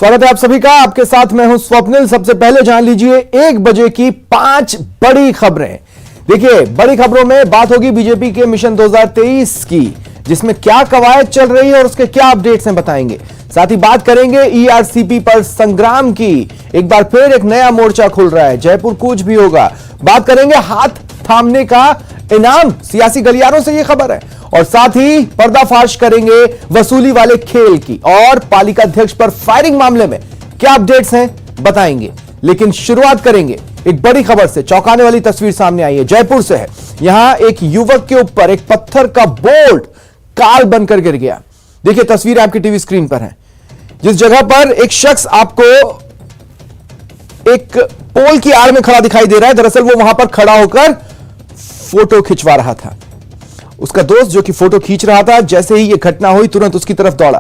स्वागत है आप सभी का। आपके साथ मैं हूं स्वप्निल। सबसे पहले जान लीजिए 1 बजे की 5 बड़ी खबरें। देखिए, बड़ी खबरों में बात होगी बीजेपी के मिशन 2023 की, जिसमें क्या कवायद चल रही है और उसके क्या अपडेट्स हैं बताएंगे। साथ ही बात करेंगे ईआरसीपी पर संग्राम की। एक बार फिर एक नया मोर्चा खुल रहा है, जयपुर कूच भी होगा। बात करेंगे हाथ थामने का इनाम सियासी गलियारों से, यह खबर है। और साथ ही पर्दाफाश करेंगे वसूली वाले खेल की, और पालिका अध्यक्ष पर फायरिंग मामले में क्या अपडेट्स हैं बताएंगे। लेकिन शुरुआत करेंगे एक बड़ी खबर से। चौंकाने वाली तस्वीर सामने आई है, जयपुर से है। यहां एक युवक के ऊपर एक पत्थर का बोल्ट काल बनकर गिर गया। देखिए, तस्वीर आपकी टीवी स्क्रीन पर है। जिस जगह पर एक शख्स आपको एक पोल की आड़ में खड़ा दिखाई दे रहा है, दरअसल वो वहां पर खड़ा होकर फोटो खिंचवा रहा था। उसका दोस्त जो कि फोटो खींच रहा था, जैसे ही यह घटना हुई तुरंत उसकी तरफ दौड़ा।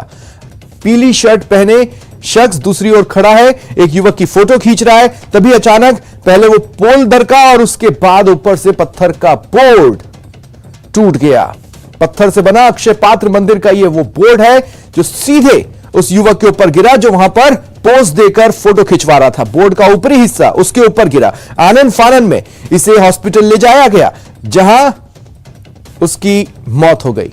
पीली शर्ट पहने शख्स दूसरी ओर खड़ा है, एक युवक की फोटो खींच रहा है। तभी अचानक पहले वो पोल दरका और उसके बाद ऊपर से पत्थर का बोर्ड टूट गया। पत्थर से बना अक्षय पात्र मंदिर का यह वो बोर्ड है जो सीधे उस युवक के ऊपर गिरा, जो वहां पर पोज देकर फोटो खिंचवा रहा था। बोर्ड का ऊपरी हिस्सा उसके ऊपर गिरा। आनन फानन में इसे हॉस्पिटल ले जाया गया, जहां उसकी मौत हो गई।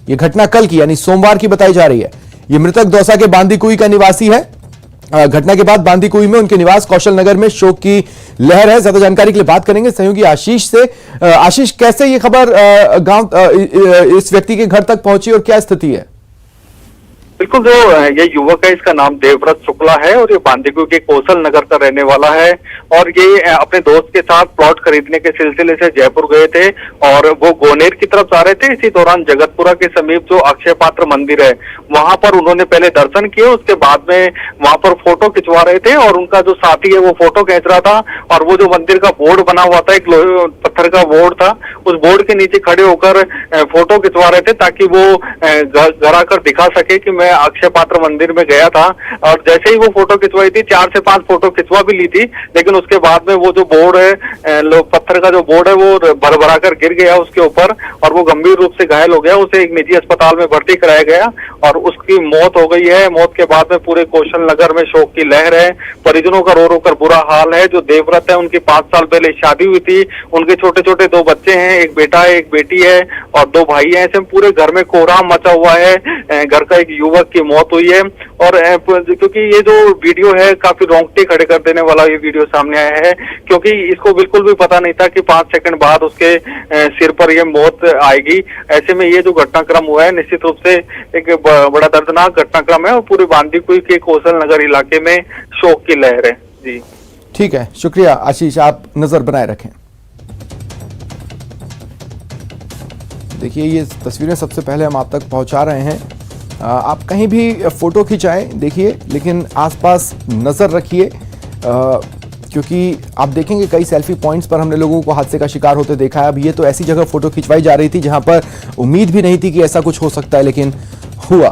यह घटना कल की यानी सोमवार की बताई जा रही है। यह मृतक दौसा के बांदीकुई का निवासी है। घटना के बाद बांदीकुई में उनके निवास कौशल नगर में शोक की लहर है। ज्यादा जानकारी के लिए बात करेंगे सहयोगी आशीष से। आशीष, कैसे यह खबर गांव इस व्यक्ति के घर तक पहुंची और क्या स्थिति है? बिल्कुल, जो ये युवक है इसका नाम देवव्रत शुक्ला है और ये बांदीकुई के कौशल नगर का रहने वाला है। और ये अपने दोस्त के साथ प्लॉट खरीदने के सिलसिले से जयपुर गए थे और वो गोनेर की तरफ जा रहे थे। इसी दौरान जगतपुरा के समीप जो अक्षय पात्र मंदिर है वहां पर उन्होंने पहले दर्शन किए, उसके बाद में वहां पर फोटो खिंचवा रहे थे और उनका जो साथी है वो फोटो खींच रहा था। और वो जो मंदिर का बोर्ड बना हुआ था, एक पत्थर का बोर्ड था, उस बोर्ड के नीचे खड़े होकर फोटो खिंचवा रहे थे ताकि वो घर आकर दिखा सके कि मैं अक्षय पात्र मंदिर में गया था। और जैसे ही वो फोटो खिंचवाई थी, 4 से 5 फोटो खिंचवा भी ली थी, लेकिन उसके बाद में वो जो बोर्ड है, पत्थर का जो बोर्ड है, वो भरभरा कर गिर गया उसके ऊपर और वो गंभीर रूप से घायल हो गया। उसे एक निजी अस्पताल में भर्ती कराया गया और उसकी मौत हो गई है। मौत के बाद में पूरे कौशल नगर में शोक की लहर है। परिजनों का रो रो कर बुरा हाल है। जो देवव्रत है उनकी 5 साल पहले शादी हुई थी, उनके छोटे छोटे 2 बच्चे हैं, एक बेटा है, एक बेटी है और 2 भाई हैं। ऐसे पूरे घर में कोहराम मचा हुआ है। घर का एक युवक की मौत हुई है। और क्योंकि ये जो वीडियो है काफी रोंगटे खड़े कर देने वाला ये वीडियो सामने आया है, क्योंकि इसको बिल्कुल भी पता नहीं था कि 5 सेकंड बाद उसके सिर पर ये मौत आएगी। ऐसे में ये जो घटनाक्रम हुआ है निश्चित रूप से एक बड़ा दर्दनाक घटनाक्रम है और पूरे बांदीकुई के कौशल नगर इलाके में शोक की लहर है। जी ठीक है, शुक्रिया आशीष, आप नजर बनाए रखें। देखिए, ये तस्वीरें सबसे पहले हम आप तक पहुंचा रहे हैं। आप कहीं भी फोटो खिंचाएं देखिए, लेकिन आसपास नजर रखिए, क्योंकि आप देखेंगे कई सेल्फी पॉइंट्स पर हमने लोगों को हादसे का शिकार होते देखा है। अब ये तो ऐसी जगह फोटो खिंचवाई जा रही थी जहां पर उम्मीद भी नहीं थी कि ऐसा कुछ हो सकता है, लेकिन हुआ।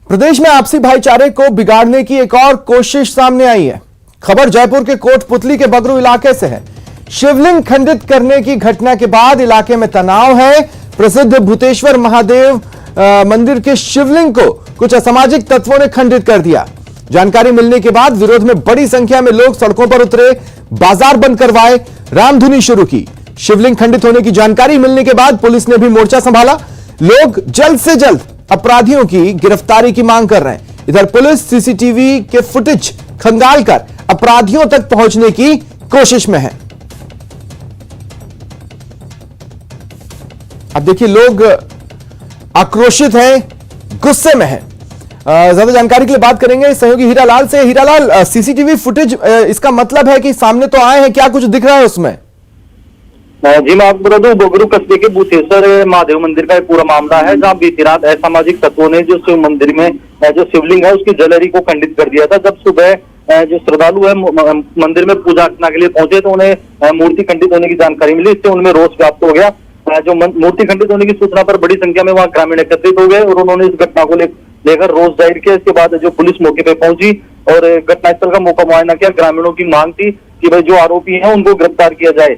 प्रदेश में आपसी भाईचारे को बिगाड़ने की एक और कोशिश सामने आई है। खबर जयपुर के कोटपुतली के बगरू इलाके से है। शिवलिंग खंडित करने की घटना के बाद इलाके में तनाव है। प्रसिद्ध भूतेश्वर महादेव मंदिर के शिवलिंग को कुछ असामाजिक तत्वों ने खंडित कर दिया। जानकारी मिलने के बाद विरोध में बड़ी संख्या में लोग सड़कों पर उतरे, बाजार बंद करवाए, रामधुनी शुरू की। शिवलिंग खंडित होने की जानकारी मिलने के बाद पुलिस ने भी मोर्चा संभाला। लोग जल्द से जल्द अपराधियों की गिरफ्तारी की मांग कर रहे हैं। इधर पुलिस सीसीटीवी के फुटेज खंगालकर अपराधियों तक पहुंचने की कोशिश में है। अब देखिए, लोग आक्रोशित हैं, गुस्से में हैं। ज्यादा जानकारी के लिए बात करेंगे सहयोगी हीरालाल से। हीरालाल, सीसीटीवी फुटेज, इसका मतलब है कि सामने तो आए हैं, क्या कुछ दिख रहा है उसमें? जी मैं आपको बता दूं, बगरू कस्बे के भूतेश्वर महादेव मंदिर का एक पूरा मामला है, जहां बीती रात असामाजिक तत्वों ने जो शिव मंदिर में जो शिवलिंग है उसकी ज्वेलरी को खंडित कर दिया था। जब सुबह जो श्रद्धालु है मंदिर में पूजा अर्चना के लिए पहुंचे तो उन्हें मूर्ति खंडित होने की जानकारी मिली। इससे उनमें रोष व्याप्त हो गया। जो मूर्ति खंडित होने की सूचना पर बड़ी संख्या में वहां ग्रामीण एकत्रित हो गए और उन्होंने इस घटना को लेकर रोष जाहिर किया। इसके बाद जो पुलिस मौके पर पहुंची और घटनास्थल का मौका मुआयना किया। ग्रामीणों की मांग थी कि भाई जो आरोपी हैं उनको गिरफ्तार किया जाए।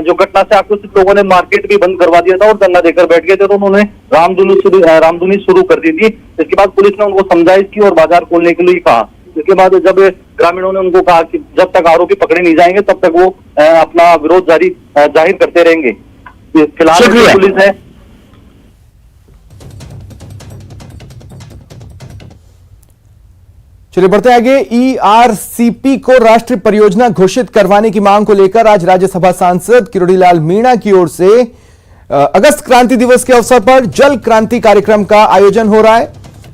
जो घटना से आक्रोशित लोगों ने मार्केट भी बंद करवा दिया था और धरना देकर बैठ गए थे, तो उन्होंने रामधुनी शुरू कर दी थी। इसके बाद पुलिस ने उनको समझाइश की और बाजार खोलने के लिए कहा। इसके बाद जब ग्रामीणों ने उनको कहा कि जब तक आरोपी पकड़े नहीं जाएंगे तब तक वो अपना विरोध जाहिर करते रहेंगे। फिलहाल पुलिस है। चलिए बढ़ते आगे। ईआरसीपी को राष्ट्रीय परियोजना घोषित करवाने की मांग को लेकर आज राज्यसभा सांसद किरोड़ीलाल मीणा की ओर से अगस्त क्रांति दिवस के अवसर पर जल क्रांति कार्यक्रम का आयोजन हो रहा है।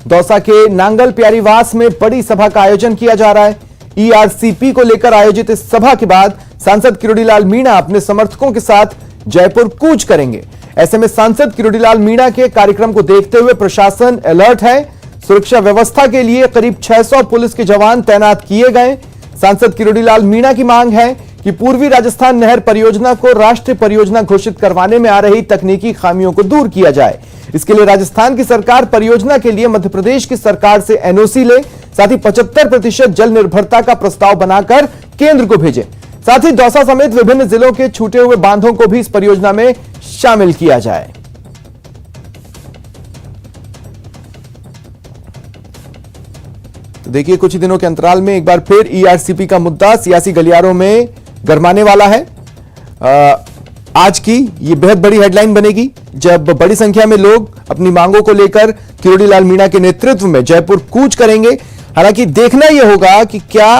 दौसा के नांगल प्यारीवास में बड़ी सभा का आयोजन किया जा रहा है। ईआरसीपी को लेकर आयोजित इस सभा के बाद सांसद किरोड़ीलाल मीणा अपने समर्थकों के साथ जयपुर कूच करेंगे। ऐसे में सांसद किरोड़ीलाल मीणा के कार्यक्रम को देखते हुए प्रशासन अलर्ट है। सुरक्षा व्यवस्था के लिए करीब 600 पुलिस के जवान तैनात किए गए। सांसद किरोड़ीलाल मीणा की मांग है कि पूर्वी राजस्थान नहर परियोजना को राष्ट्रीय परियोजना घोषित करवाने में आ रही तकनीकी खामियों को दूर किया जाए। इसके लिए राजस्थान की सरकार परियोजना के लिए मध्य प्रदेश की सरकार से एनओसी ले, साथ ही 75% जल निर्भरता का प्रस्ताव बनाकर केंद्र को भेजे। साथ ही दौसा समेत विभिन्न जिलों के छूटे हुए बांधों को भी इस परियोजना में शामिल किया जाए। तो देखिए, कुछ ही दिनों के अंतराल में एक बार फिर ईआरसीपी का मुद्दा सियासी गलियारों में गरमाने वाला है। आज की ये बेहद बड़ी हेडलाइन बनेगी जब बड़ी संख्या में लोग अपनी मांगों को लेकर किरोड़ीलाल मीणा के नेतृत्व में जयपुर कूच करेंगे। हालांकि देखना यह होगा कि क्या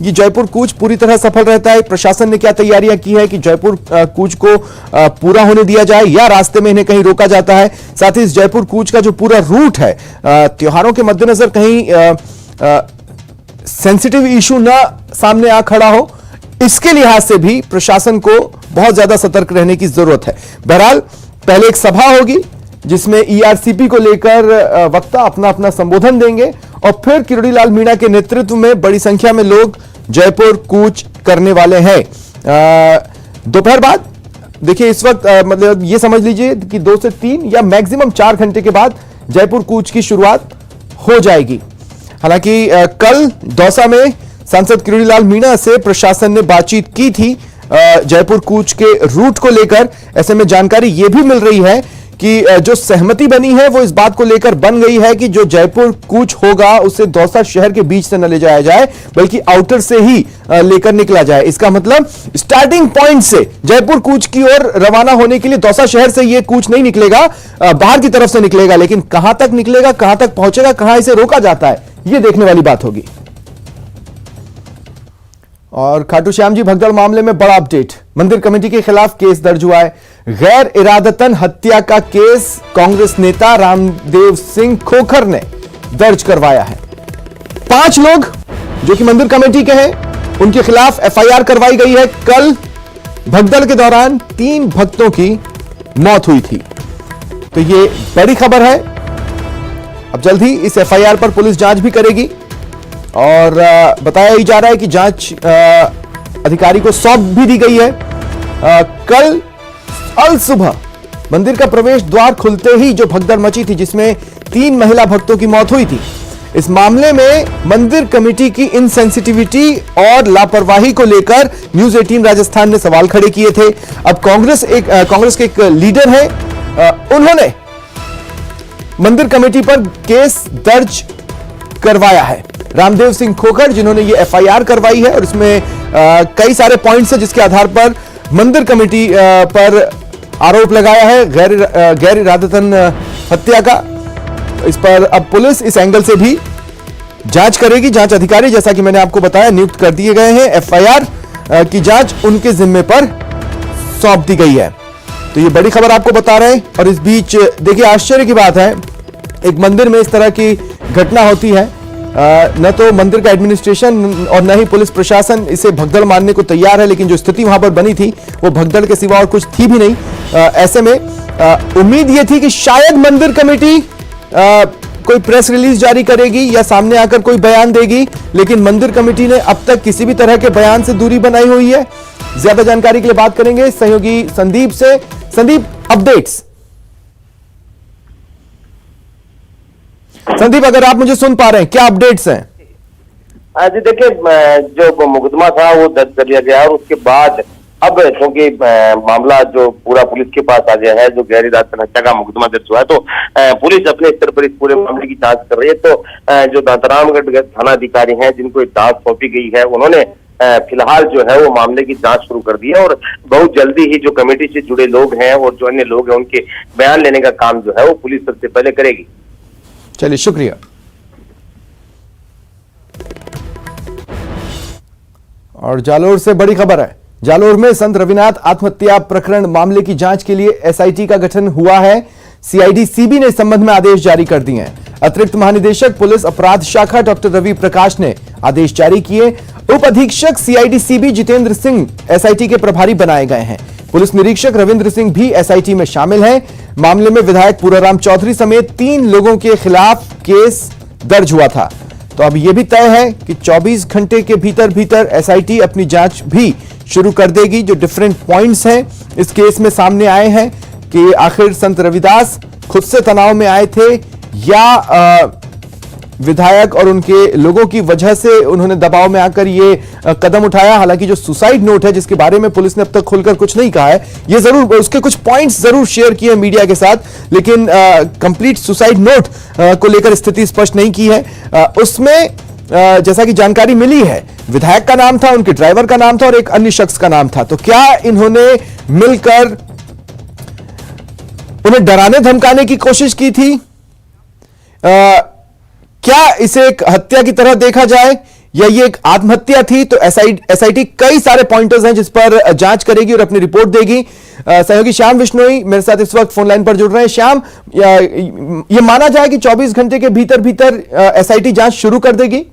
ये जयपुर कूच पूरी तरह सफल रहता है, प्रशासन ने क्या तैयारियां की है कि जयपुर कूच को पूरा होने दिया जाए या रास्ते में इन्हें कहीं रोका जाता है। साथ ही इस जयपुर कूच का जो पूरा रूट है, त्योहारों के मद्देनजर कहीं सेंसिटिव इशू ना सामने आ खड़ा हो, इसके लिहाज से भी प्रशासन को बहुत ज्यादा सतर्क रहने की जरूरत है। बहरहाल पहले एक सभा होगी जिसमें ईआरसीपी को लेकर वक्ता अपना अपना संबोधन देंगे और फिर किरोड़ीलाल मीणा के नेतृत्व में बड़ी संख्या में लोग जयपुर कूच करने वाले हैं। दोपहर बाद देखिए, इस वक्त मतलब ये समझ लीजिए कि 2 से 3 या मैक्सिमम 4 घंटे के बाद जयपुर कूच की शुरुआत हो जाएगी। हालांकि कल दौसा में सांसद किरोड़ीलाल मीणा से प्रशासन ने बातचीत की थी जयपुर कूच के रूट को लेकर। ऐसे में जानकारी यह भी मिल रही है कि जो सहमति बनी है वो इस बात को लेकर बन गई है कि जो जयपुर कूच होगा उसे दौसा शहर के बीच से न ले जाया जाए, बल्कि आउटर से ही लेकर निकला जाए। इसका मतलब स्टार्टिंग पॉइंट से जयपुर कूच की ओर रवाना होने के लिए दौसा शहर से यह कूच नहीं निकलेगा, बाहर की तरफ से निकलेगा। लेकिन कहां तक निकलेगा, कहां तक पहुंचेगा, कहां इसे रोका जाता है, यह देखने वाली बात होगी। और खाटू श्याम जी भगदड़ मामले में बड़ा अपडेट, मंदिर कमेटी के खिलाफ केस दर्ज हुआ है। गैर इरादतन हत्या का केस कांग्रेस नेता रामदेव सिंह खोखर ने दर्ज करवाया है। 5 लोग जो कि मंदिर कमेटी के हैं, उनके खिलाफ एफआईआर करवाई गई है। कल भगदड़ के दौरान 3 भक्तों की मौत हुई थी। तो ये बड़ी खबर है। अब जल्द ही इस एफआईआर पर पुलिस जांच भी करेगी और बताया ही जा रहा है कि जांच अधिकारी को सौंप भी दी गई है। कल अल सुबह मंदिर का प्रवेश द्वार खुलते ही जो भगदड़ मची थी, जिसमें 3 महिला भक्तों की मौत हुई थी, इस मामले में मंदिर कमेटी की इनसेंसिटिविटी और लापरवाही को लेकर न्यूज 18 राजस्थान ने सवाल खड़े किए थे। अब कांग्रेस के एक लीडर है, उन्होंने मंदिर कमेटी पर केस दर्ज करवाया है। रामदेव सिंह खोखर जिन्होंने ये एफआईआर करवाई है और इसमें कई सारे पॉइंट्स हैं जिसके आधार पर मंदिर कमेटी पर आरोप लगाया है गैर इरादतन हत्या का। इस पर अब पुलिस इस एंगल से भी जांच करेगी। जांच अधिकारी जैसा कि मैंने आपको बताया नियुक्त कर दिए गए हैं। एफआईआर की जांच उनके जिम्मे पर सौंप दी गई है। तो ये बड़ी खबर आपको बता रहे हैं। और इस बीच देखिए, आश्चर्य की बात है, एक मंदिर में इस तरह की घटना होती है, न तो मंदिर का एडमिनिस्ट्रेशन और न ही पुलिस प्रशासन इसे भगदड़ मानने को तैयार है, लेकिन जो स्थिति वहां पर बनी थी वो भगदड़ के सिवा और कुछ थी भी नहीं। ऐसे में उम्मीद ये थी कि शायद मंदिर कमेटी कोई प्रेस रिलीज जारी करेगी या सामने आकर कोई बयान देगी, लेकिन मंदिर कमेटी ने अब तक किसी भी तरह के बयान से दूरी बनाई हुई है। ज्यादा जानकारी के लिए बात करेंगे सहयोगी संदीप से। संदीप, अपडेट्स। संदीप, अगर आप मुझे सुन पा रहे हैं, क्या अपडेट्स हैं? जी देखिए, जो मुकदमा था वो दर्ज कर लिया गया और उसके बाद अब क्योंकि मामला जो पूरा पुलिस के पास आ गया है, जो गहरी रात हत्या का मुकदमा दर्ज हुआ है, तो पुलिस अपने स्तर पर इस पूरे मामले की जांच कर रही है। तो जो दांतरामगढ़ थाना अधिकारी हैं जिनको जांच सौंपी गई है, उन्होंने फिलहाल जो है वो मामले की जांच शुरू कर दी है और बहुत जल्दी ही जो कमेटी से जुड़े लोग हैं और जो अन्य लोग हैं उनके बयान लेने का काम जो है वो पुलिस सबसे पहले करेगी। चलिए, शुक्रिया। और जालोर से बड़ी खबर है। जालोर में संत रविनाथ आत्महत्या प्रकरण मामले की जांच के लिए एसआईटी का गठन हुआ है। सीआईडी सीबी ने इस संबंध में आदेश जारी कर दिए हैं। अतिरिक्त महानिदेशक पुलिस अपराध शाखा डॉक्टर रवि प्रकाश ने आदेश जारी किए। उप अधीक्षक CID CB Jitendra Singh SIT के प्रभारी बनाए गए हैं। पुलिस निरीक्षक रविंद्र सिंह भी एसआईटी में शामिल हैं। मामले में विधायक पूराराम चौधरी समेत 3 लोगों के खिलाफ केस दर्ज हुआ था। तो अब यह भी तय है कि 24 घंटे के भीतर एसआईटी अपनी जांच भी शुरू कर देगी। जो डिफरेंट पॉइंट्स हैं इस केस में सामने आए हैं कि आखिर संत रविदास खुद से तनाव में आए थे या विधायक और उनके लोगों की वजह से उन्होंने दबाव में आकर ये कदम उठाया। हालांकि जो सुसाइड नोट है जिसके बारे में पुलिस ने अब तक खुलकर कुछ नहीं कहा है, ये जरूर उसके कुछ पॉइंट्स जरूर शेयर किए मीडिया के साथ, लेकिन कंप्लीट सुसाइड नोट को लेकर स्थिति स्पष्ट नहीं की है। उसमें जैसा कि जानकारी मिली है, विधायक का नाम था, उनके ड्राइवर का नाम था और एक अन्य शख्स का नाम था। तो क्या इन्होंने मिलकर उन्हें डराने धमकाने की कोशिश की थी? क्या इसे एक हत्या की तरह देखा जाए या ये एक आत्महत्या थी? तो एसआईटी कई सारे पॉइंटर्स हैं जिस पर जांच करेगी और अपनी रिपोर्ट देगी। सहयोगी श्याम विश्नोई मेरे साथ इस वक्त फोनलाइन पर जुड़ रहे हैं। श्याम, ये माना जाए कि 24 घंटे के भीतर एसआईटी जांच शुरू कर देगी?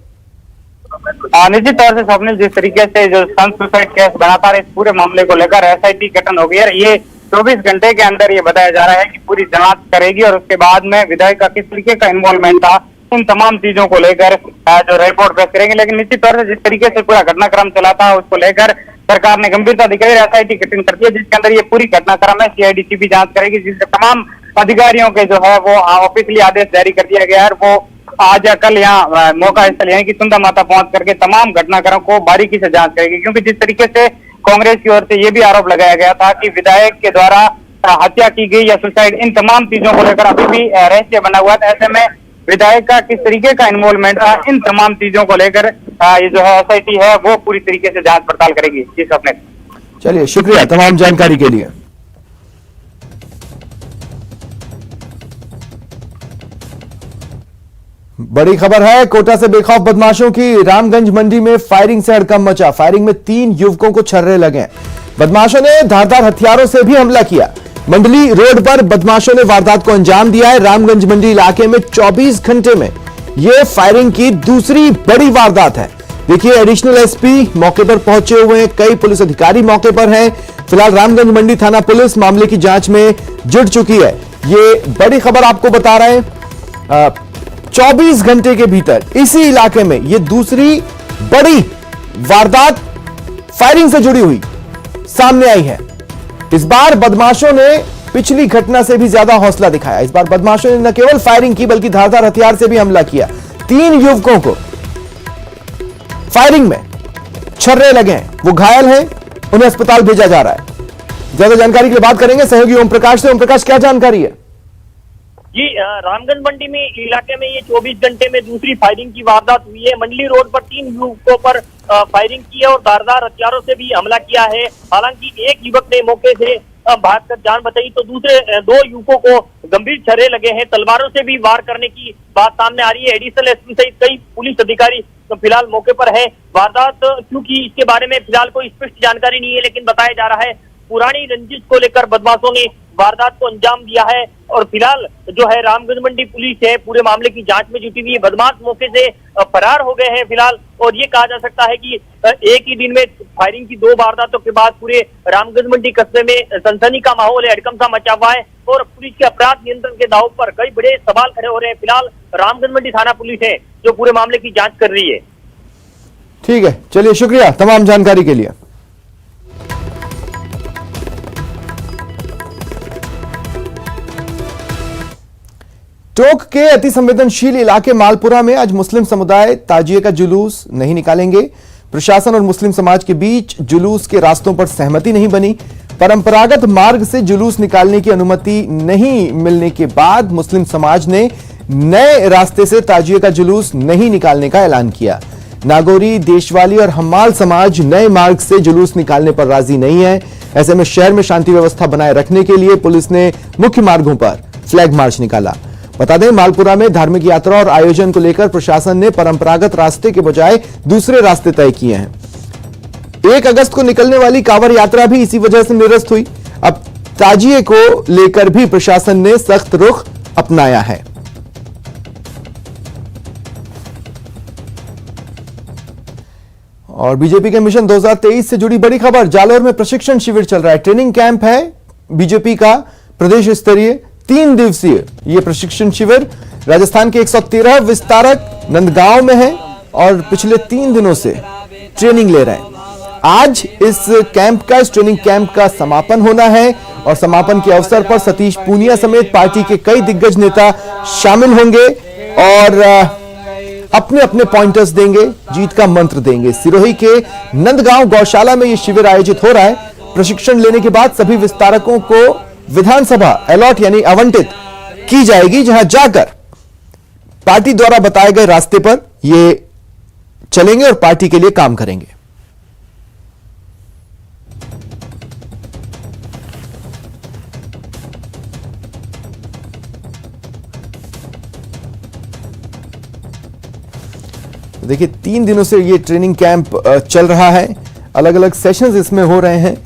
निश्चित तौर से स्वप्निल, जिस तरीके से जो सन सुसाइड केस बनाता है, इस पूरे मामले को लेकर एसआईटी गठन हो गई है। ये 24 घंटे के अंदर ये बताया जा रहा है कि पूरी जांच करेगी और उसके बाद में विधायक का किस तरीके का इन्वॉल्वमेंट था, इन तमाम चीजों को लेकर जो रिपोर्ट पेश करेंगे। लेकिन निश्चित तौर से जिस तरीके से पूरा घटनाक्रम चला था उसको लेकर सरकार ने गंभीरता दिखाई, एसआईटी गठन कर दिया जिसके अंदर ये पूरी घटनाक्रम है सीआईडी सीबी जांच करेगी, जिससे तमाम अधिकारियों के जो है वो ऑफिशियली आदेश जारी कर दिया गया है। वो आज या कल यहाँ मौका स्थल यानी कि सुंदर माता पहुंच करके तमाम घटनाक्रमों को बारीकी से जांच करेगी। क्योंकि जिस तरीके से कांग्रेस की ओर से ये भी आरोप लगाया गया था कि विधायक के द्वारा हत्या की गई या सुसाइड, इन तमाम चीजों को लेकर अभी भी रहस्य बना हुआ था। ऐसे में विधायक का किस तरीके का इन्वॉल्वमेंट था, इन तमाम चीजों को लेकर ये जो है एसआईटी है वो पूरी तरीके से जांच पड़ताल करेगी। जी स्वप्निल। चलिए, शुक्रिया तमाम जानकारी के लिए। बड़ी खबर है कोटा से बेखौफ बदमाशों की। रामगंज मंडी में फायरिंग से हड़कंप मचा। फायरिंग में 3 युवकों को छर्रे लगे। बदमाशों ने धारदार हथियारों से भी हमला किया। मंडली रोड पर बदमाशों ने वारदात को अंजाम दिया है। रामगंज मंडी इलाके में 24 घंटे में यह फायरिंग की दूसरी बड़ी वारदात है। देखिए, एडिशनल एसपी मौके पर पहुंचे हुए हैं, कई पुलिस अधिकारी मौके पर हैं। फिलहाल रामगंज मंडी थाना पुलिस मामले की जांच में जुट चुकी है। ये बड़ी खबर आपको बता रहे हैं। 24 घंटे के भीतर इसी इलाके में यह दूसरी बड़ी वारदात फायरिंग से जुड़ी हुई सामने आई है। इस बार बदमाशों ने पिछली घटना से भी ज्यादा हौसला दिखाया। इस बार बदमाशों ने न केवल फायरिंग की बल्कि धारदार हथियार से भी हमला किया। 3 युवकों को फायरिंग में छर्रे लगे हैं, वो घायल हैं, उन्हें अस्पताल भेजा जा रहा है। ज्यादा जानकारी की बात करेंगे सहयोगी ओम प्रकाश से। ओम प्रकाश, क्या जानकारी है? जी, रामगंज मंडी में इलाके में ये 24 घंटे में दूसरी फायरिंग की वारदात हुई है। मंडली रोड पर 3 युवकों पर फायरिंग की है और धारदार हथियारों से भी हमला किया है। हालांकि एक युवक ने मौके से भागकर जान बचाई, तो दूसरे 2 युवकों को गंभीर छर्रे लगे हैं। तलवारों से भी वार करने की बात सामने आ रही है। एडिशनल एसपी सहित कई पुलिस अधिकारी तो फिलहाल मौके पर है। वारदात क्योंकि इसके बारे में फिलहाल कोई स्पष्ट जानकारी नहीं है, लेकिन बताया जा रहा है पुरानी रंजिश को लेकर बदमाशों ने वारदात को अंजाम दिया है। और फिलहाल जो है रामगंज मंडी पुलिस है पूरे मामले की जांच में जुटी हुई है। बदमाश मौके से फरार हो गए हैं फिलहाल। और ये कहा जा सकता है कि एक ही दिन में फायरिंग की 2 वारदातों के बाद पूरे रामगंज मंडी कस्बे में सनसनी का माहौल है, हड़कंप सा मचा हुआ है और पुलिस के अपराध नियंत्रण के दाव पर कई बड़े सवाल खड़े हो रहे हैं। फिलहाल रामगंज मंडी थाना पुलिस है जो पूरे मामले की जांच कर रही है। ठीक है, चलिए, शुक्रिया तमाम जानकारी के लिए। टोंक के अति संवेदनशील इलाके मालपुरा में आज मुस्लिम समुदाय ताजिए का जुलूस नहीं निकालेंगे। प्रशासन और मुस्लिम समाज के बीच जुलूस के रास्तों पर सहमति नहीं बनी। परंपरागत मार्ग से जुलूस निकालने की अनुमति नहीं मिलने के बाद मुस्लिम समाज ने नए रास्ते से ताजिए का जुलूस नहीं निकालने का ऐलान किया। नागौरी, देशवाली और हम्माल समाज नए मार्ग से जुलूस निकालने पर राजी नहीं है। ऐसे में शहर में शांति व्यवस्था बनाए रखने के लिए पुलिस ने मुख्य मार्गों पर फ्लैग मार्च निकाला। बता दें, मालपुरा में धार्मिक यात्रा और आयोजन को लेकर प्रशासन ने परंपरागत रास्ते के बजाय दूसरे रास्ते तय किए हैं। 1 अगस्त को निकलने वाली कांवड़ यात्रा भी इसी वजह से निरस्त हुई। अब ताजिए को लेकर भी प्रशासन ने सख्त रुख अपनाया है। और बीजेपी के मिशन 2023 से जुड़ी बड़ी खबर, जालोर में प्रशिक्षण शिविर चल रहा है। ट्रेनिंग कैंप है बीजेपी का प्रदेश स्तरीय 3 दिवसीय ये प्रशिक्षण शिविर। राजस्थान के 113 विस्तारक नंदगांव में है और पिछले 3 दिनों से ट्रेनिंग ले रहे हैं। आज इस ट्रेनिंग कैंप का समापन होना है और समापन के अवसर पर सतीश पूनिया समेत पार्टी के कई दिग्गज नेता शामिल होंगे और अपने अपने पॉइंटर्स देंगे, जीत का मंत्र देंगे। सिरोही के नंदगांव गौशाला में यह शिविर आयोजित हो रहा है। प्रशिक्षण लेने के बाद सभी विस्तारकों को विधानसभा अलॉट यानी आवंटित की जाएगी, जहां जाकर पार्टी द्वारा बताए गए रास्ते पर ये चलेंगे और पार्टी के लिए काम करेंगे। देखिए, 3 दिनों से ये ट्रेनिंग कैंप चल रहा है। अलग अलग सेशंस इसमें हो रहे हैं।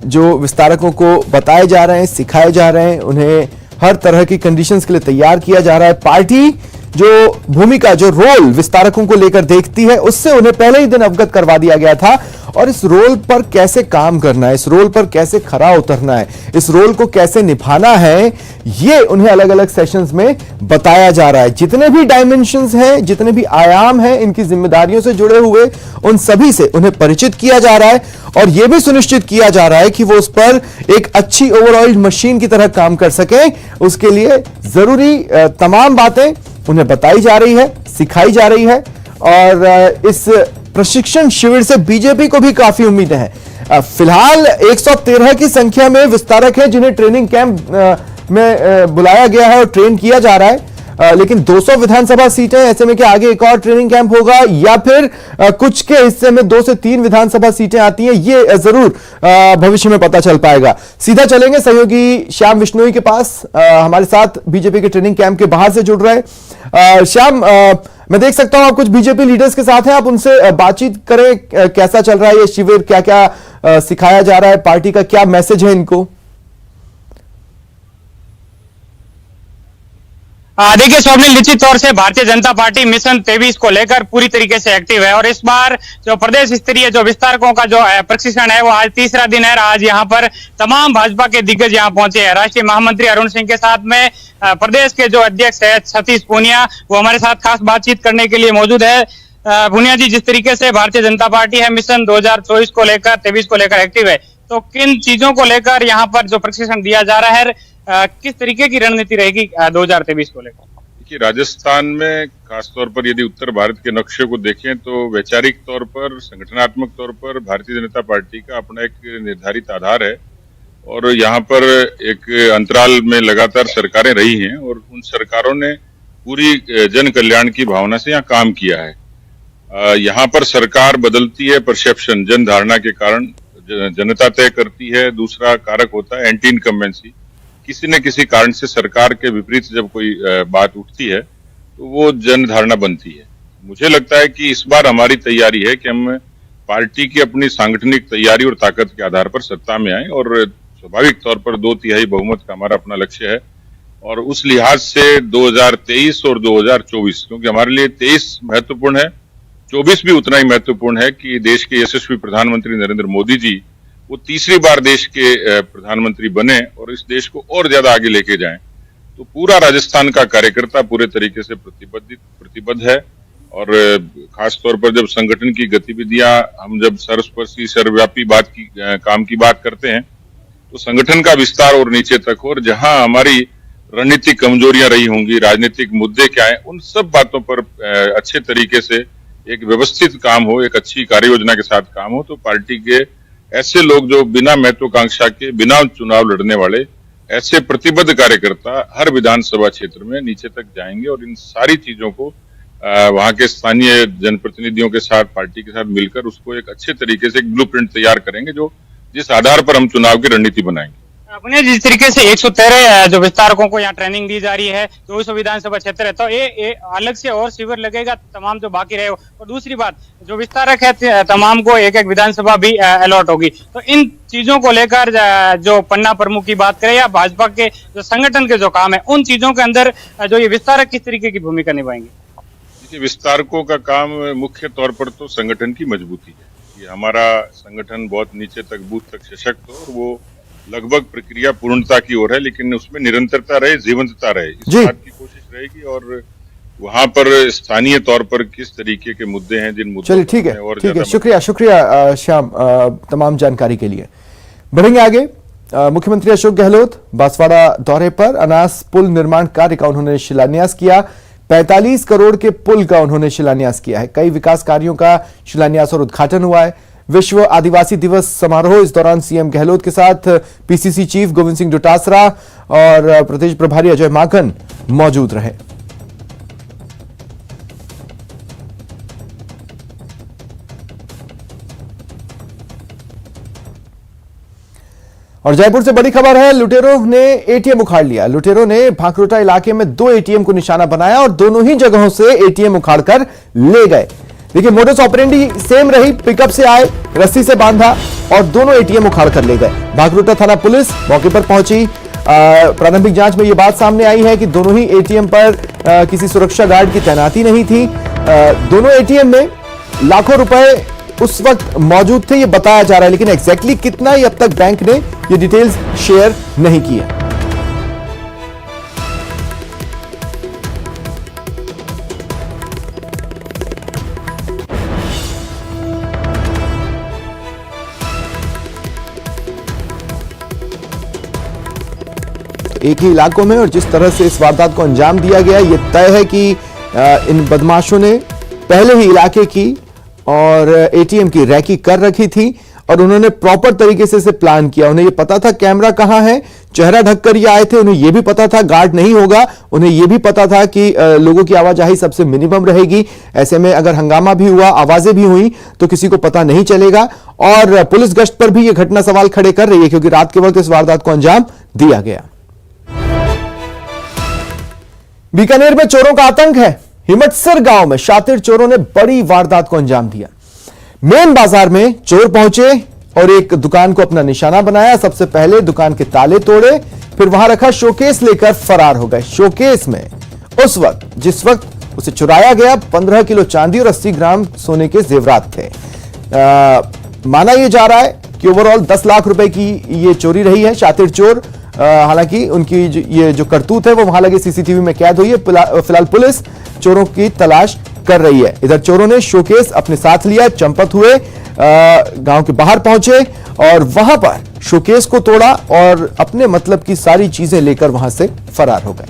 जो विस्तारकों को बताए जा रहे हैं, सिखाए जा रहे हैं, उन्हें हर तरह की कंडीशंस के लिए तैयार किया जा रहा है। पार्टी जो भूमिका, जो रोल विस्तारकों को लेकर देखती है, उससे उन्हें पहले ही दिन अवगत करवा दिया गया था और इस रोल पर कैसे काम करना है, इस रोल पर कैसे खरा उतरना है, इस रोल को कैसे निभाना है, ये उन्हें अलग अलग सेशंस में बताया जा रहा है। जितने भी डायमेंशंस हैं, जितने भी आयाम हैं इनकी जिम्मेदारियों से जुड़े हुए, उन सभी से उन्हें परिचित किया जा रहा है और यह भी सुनिश्चित किया जा रहा है कि वो उस पर एक अच्छी ओवरऑल्ड मशीन की तरह काम कर सके। उसके लिए जरूरी तमाम बातें उन्हें बताई जा रही है, सिखाई जा रही है और इस प्रशिक्षण शिविर से बीजेपी को भी काफी उम्मीदें हैं। फिलहाल 113 की संख्या में विस्तारक हैं जिन्हें ट्रेनिंग कैंप में बुलाया गया है और ट्रेन किया जा रहा है। लेकिन 200 विधानसभा सीटें, ऐसे में कि आगे एक और ट्रेनिंग कैंप होगा या फिर कुछ के हिस्से में 2 से 3 विधानसभा सीटें आती हैं, ये जरूर भविष्य में पता चल पाएगा। सीधा चलेंगे सहयोगी श्याम विश्नोई के पास, हमारे साथ बीजेपी के ट्रेनिंग कैंप के बाहर से जुड़ रहे हैं। श्याम, मैं देख सकता हूं आप कुछ बीजेपी लीडर्स के साथ हैं, आप उनसे बातचीत करें। कैसा चल रहा है ये शिविर, क्या क्या सिखाया जा रहा है, पार्टी का क्या मैसेज है इनको? देखिए स्वप्निल, निश्चित तौर से भारतीय जनता पार्टी मिशन 23 को लेकर पूरी तरीके से एक्टिव है और इस बार जो प्रदेश स्तरीय जो विस्तारकों का जो प्रशिक्षण है वो आज तीसरा दिन है। आज यहाँ पर तमाम भाजपा के दिग्गज यहाँ पहुंचे हैं। राष्ट्रीय महामंत्री अरुण सिंह के साथ में प्रदेश के जो अध्यक्ष है सतीश पूनिया, वो हमारे साथ खास बातचीत करने के लिए मौजूद है। पूनिया जी, जिस तरीके से भारतीय जनता पार्टी है मिशन 2024 को लेकर 23 को लेकर एक्टिव है, तो किन चीजों को लेकर यहाँ पर जो प्रशिक्षण दिया जा रहा है, किस तरीके की रणनीति रहेगी 2023 को लेकर? देखिए, राजस्थान में खासतौर पर यदि उत्तर भारत के नक्शे को देखें तो वैचारिक तौर पर, संगठनात्मक तौर पर भारतीय जनता पार्टी का अपना एक निर्धारित आधार है और यहाँ पर एक अंतराल में लगातार सरकारें रही हैं और उन सरकारों ने पूरी जन कल्याण की भावना से यहाँ काम किया है। यहाँ पर सरकार बदलती है, परसेप्शन, जन धारणा के कारण जनता तय करती है। दूसरा कारक होता है एंटी इनकम्बेंसी। किसी न किसी कारण से सरकार के विपरीत जब कोई बात उठती है तो वो जन धारणा बनती है। मुझे लगता है कि इस बार हमारी तैयारी है कि हम पार्टी की अपनी सांगठनिक तैयारी और ताकत के आधार पर सत्ता में आए और स्वाभाविक तौर पर 2/3 बहुमत का हमारा अपना लक्ष्य है और उस लिहाज से 2023 और 2024, क्योंकि हमारे लिए 23 महत्वपूर्ण है, 24 भी उतना ही महत्वपूर्ण है कि देश के यशस्वी प्रधानमंत्री नरेंद्र मोदी जी वो तीसरी बार देश के प्रधानमंत्री बने और इस देश को और ज्यादा आगे लेके जाएं। तो पूरा राजस्थान का कार्यकर्ता पूरे तरीके से प्रतिबद्ध है और खास तौर पर जब संगठन की गतिविधियां, हम जब सर्वस्पर्शी सर्वव्यापी काम की बात करते हैं तो संगठन का विस्तार और नीचे तक हो, और जहां हमारी रणनीतिक कमजोरियां रही होंगी, राजनीतिक मुद्दे क्या हैं, उन सब बातों पर अच्छे तरीके से एक व्यवस्थित काम हो, एक अच्छी कार्य योजना के साथ काम हो, तो पार्टी के ऐसे लोग जो बिना महत्वाकांक्षा के, बिना चुनाव लड़ने वाले ऐसे प्रतिबद्ध कार्यकर्ता हर विधानसभा क्षेत्र में नीचे तक जाएंगे और इन सारी चीजों को वहां के स्थानीय जनप्रतिनिधियों के साथ, पार्टी के साथ मिलकर उसको एक अच्छे तरीके से एक ब्लूप्रिंट तैयार करेंगे, जो जिस आधार पर हम चुनाव की रणनीति बनाएंगे। अपने जिस तरीके से 113 जो विस्तारकों को यहाँ ट्रेनिंग दी जा रही है, 200 विधानसभा क्षेत्र है, तो ये अलग से और शिविर लगेगा तमाम जो बाकी रहे। और दूसरी बात, जो विस्तारक है तमाम को एक एक विधानसभा भी अलॉट होगी। तो इन चीजों को लेकर जो पन्ना प्रमुख की बात करें या भाजपा के जो संगठन के जो काम है, उन चीजों के अंदर जो ये विस्तारक किस तरीके की भूमिका निभाएंगे? देखिए, विस्तारकों का काम मुख्य तौर पर तो संगठन की मजबूती है। ये हमारा संगठन बहुत नीचे तक, बूथ तक सशक्त हो और वो लगभग प्रक्रिया पूर्णता की ओर है, लेकिन उसमें निरंतरता रहे, जीवंतता रहे, इस बात की कोशिश रहेगी। और वहां पर स्थानीय तौर पर किस तरीके के मुद्दे हैं, जिन मुद्दों चलिए, ठीक है, शुक्रिया श्याम तमाम जानकारी के लिए। बढ़ेंगे आगे। मुख्यमंत्री अशोक गहलोत बांसवाड़ा दौरे पर, अनास पुल निर्माण कार्य का उन्होंने शिलान्यास किया। 45 करोड़ के पुल का उन्होंने शिलान्यास किया है। कई विकास कार्यों का शिलान्यास और उद्घाटन हुआ है। विश्व आदिवासी दिवस समारोह, इस दौरान सीएम गहलोत के साथ पीसीसी चीफ गोविंद सिंह डोटासरा और प्रदेश प्रभारी अजय माकन मौजूद रहे। और जयपुर से बड़ी खबर है, लुटेरों ने एटीएम उखाड़ लिया। लुटेरों ने भांकरोटा इलाके में 2 एटीएम को निशाना बनाया और दोनों ही जगहों से एटीएम उखाड़कर ले गए। देखिए, मोडस ऑपरेंडी सेम रही, पिकअप से आए, रस्सी से बांधा और दोनों एटीएम उखाड़ कर ले गए। भांकरोटा थाना पुलिस मौके पर पहुंची। प्रारंभिक जांच में यह बात सामने आई है कि दोनों ही एटीएम पर किसी सुरक्षा गार्ड की तैनाती नहीं थी। दोनों एटीएम में लाखों रुपए उस वक्त मौजूद थे, ये बताया जा रहा है, लेकिन एग्जैक्टली कितना ही अब तक बैंक ने ये डिटेल्स शेयर नहीं की है। एक ही इलाकों में और जिस तरह से इस वारदात को अंजाम दिया गया, ये तय है कि इन बदमाशों ने पहले ही इलाके की और एटीएम की रैकी कर रखी थी और उन्होंने प्रॉपर तरीके से इसे प्लान किया। उन्हें ये पता था कैमरा कहां है, चेहरा ढककर ये आए थे। उन्हें यह भी पता था गार्ड नहीं होगा, उन्हें यह भी पता था कि लोगों की आवाजाही सबसे मिनिमम रहेगी। ऐसे में अगर हंगामा भी हुआ, आवाजें भी हुई तो किसी को पता नहीं चलेगा। और पुलिस गश्त पर भी यह घटना सवाल खड़े कर रही है, क्योंकि रात के वक्त इस वारदात को अंजाम दिया गया। बीकानेर में चोरों का आतंक है। हिम्मतसर गांव में शातिर चोरों ने बड़ी वारदात को अंजाम दिया। मेन बाजार में चोर पहुंचे और एक दुकान को अपना निशाना बनाया। सबसे पहले दुकान के ताले तोड़े, फिर वहां रखा शोकेस लेकर फरार हो गए। शोकेस में उस वक्त जिस वक्त उसे चुराया गया 15 किलो चांदी और 80 ग्राम सोने के जेवरात थे। माना यह जा रहा है कि ओवरऑल 10 लाख रुपए की यह चोरी रही है। शातिर चोर, हालांकि उनकी ये जो करतूत है वो वहां लगे सीसीटीवी में कैद हुई है। फिलहाल पुलिस चोरों की तलाश कर रही है। इधर चोरों ने शोकेस अपने साथ लिया, चंपत हुए गांव के बाहर पहुंचे और वहां पर शोकेस को तोड़ा और अपने मतलब की सारी चीजें लेकर वहां से फरार हो गए।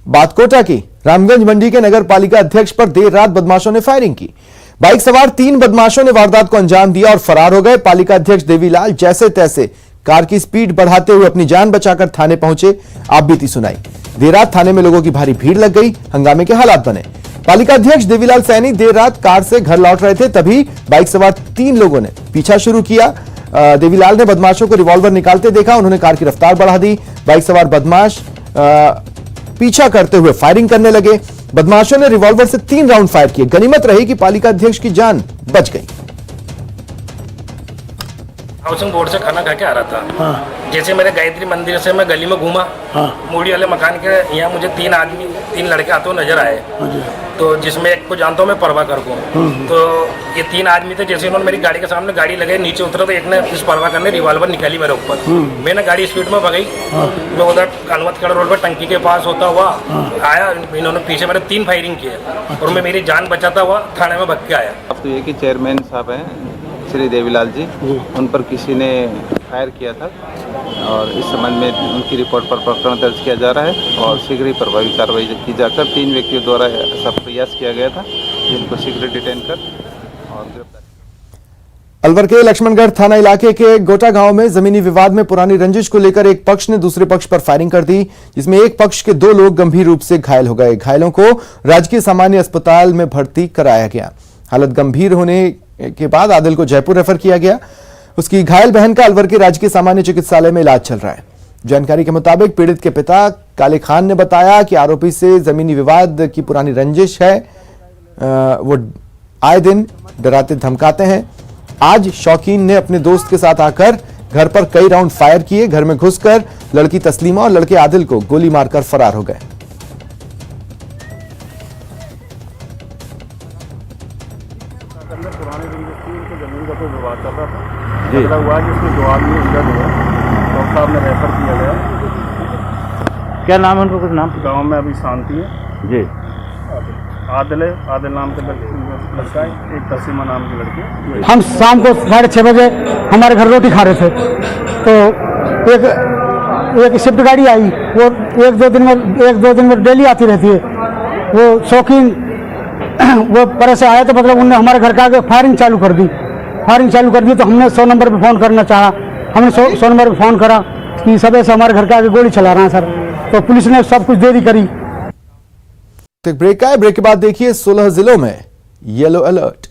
बात कोटा की, रामगंज मंडी के नगर पालिका अध्यक्ष पर देर रात बदमाशों ने फायरिंग की। बाइक सवार 3 बदमाशों ने वारदात को अंजाम दिया और फरार हो गए। पालिका अध्यक्ष देवीलाल जैसे तैसे कार की स्पीड बढ़ाते हुए अपनी जान बचाकर थाने पहुंचे, आप बीती सुनाई। देर रात थाने में लोगों की भारी भीड़ लग गई, हंगामे के हालात बने। पालिका अध्यक्ष देवीलाल सैनी देर रात कार से घर लौट रहे थे, तभी बाइक सवार 3 लोगों ने पीछा शुरू किया। देवीलाल ने बदमाशों को रिवॉल्वर निकालते देखा, उन्होंने कार की रफ्तार बढ़ा दी। बाइक सवार बदमाश पीछा करते हुए फायरिंग करने लगे। बदमाशों ने रिवॉल्वर से 3 राउंड फायर किए। गनीमत रही कि पालिका अध्यक्ष की जान बच गई। हाउसिंग बोर्ड से खाना खा के आ रहा था। हाँ। जैसे मेरे गायत्री मंदिर से मैं गली में घूमा, हाँ। मूड़ी वाले मकान के यहाँ मुझे 3 लड़के आते हुए नजर आए। तो जिसमें एक को जानता हूँ मैं प्रभाकर को। तो ये 3 आदमी थे। जैसे उन्होंने मेरी गाड़ी के सामने गाड़ी लगाई, नीचे उतरा तो एक ने इस प्रभाकर ने रिवॉल्वर निकाली मेरे ऊपर। मैंने गाड़ी स्पीड में भगाई। मैं उधर कानवतखेड़ा रोड पर टंकी के पास होता हुआ आया, इन्होंने पीछे मेरे 3 फायरिंग किए और मैं मेरी जान बचाता हुआ थाने में भग के आया। अब तो ये कि चेयरमैन साहब हैं श्री देवीलाल जी, उन पर किसी ने फायर किया था और इस संबंध में उनकी रिपोर्ट पर प्रकरण दर्ज किया जा रहा है और शीघ्र ही प्रभावी कार्रवाई की जाकर 3 व्यक्तियों द्वारा ऐसा प्रयास किया गया था जिनको शीघ्र डिटेन कर और गिरफ्तार। अलवर के लक्ष्मणगढ़ थाना इलाके के गोटा गांव में जमीनी विवाद में पुरानी रंजिश को लेकर एक पक्ष ने दूसरे पक्ष पर फायरिंग कर दी, जिसमें एक पक्ष के 2 लोग गंभीर रूप से घायल हो गए। घायलों को राजकीय सामान्य अस्पताल में भर्ती कराया गया। हालत गंभीर होने के बाद आदिल को जयपुर रेफर किया गया। उसकी घायल बहन का अलवर के राजकीय सामान्य चिकित्सालय में इलाज चल रहा है। जानकारी के मुताबिक पीड़ित के पिता काले खान ने बताया कि आरोपी से जमीनी विवाद की पुरानी रंजिश है। वो आए दिन डराते धमकाते हैं। आज शौकीन ने अपने दोस्त के साथ आकर घर पर कई राउंड फायर किए। घर में घुसकर लड़की तस्लीमा और लड़के आदिल को गोली मारकर फरार हो गए। पुराने जमीन का कोई विवाद चल रहा था, झगड़ा हुआ जिसमें 2 आदमी इंजर्ड हुए, डॉक्टर साहब ने रेफर किया गया। क्या नाम है उनको? कुछ नाम? गांव में अभी शांति है जी। आदिल है, आदिल नाम के लड़का है, एक तस्लीमा नाम की लड़की। हम शाम को 6:30 बजे हमारे घर रोटी खा रहे थे तो एक स्विफ्ट गाड़ी आई। वो एक दो दिन में डेली आती रहती है। वो शौकीन वो पर से आया तो मतलब उन्होंने हमारे घर के आगे फायरिंग चालू कर दी। तो हमने 100 नंबर पे फ़ोन करना चाहा। हमने 100 नंबर पे फ़ोन करा कि सब ऐसे हमारे घर के आगे गोली चला रहा है सर। तो पुलिस ने सब कुछ देरी करी। ब्रेक का है। ब्रेक के बाद देखिए 16 जिलों में येलो अलर्ट।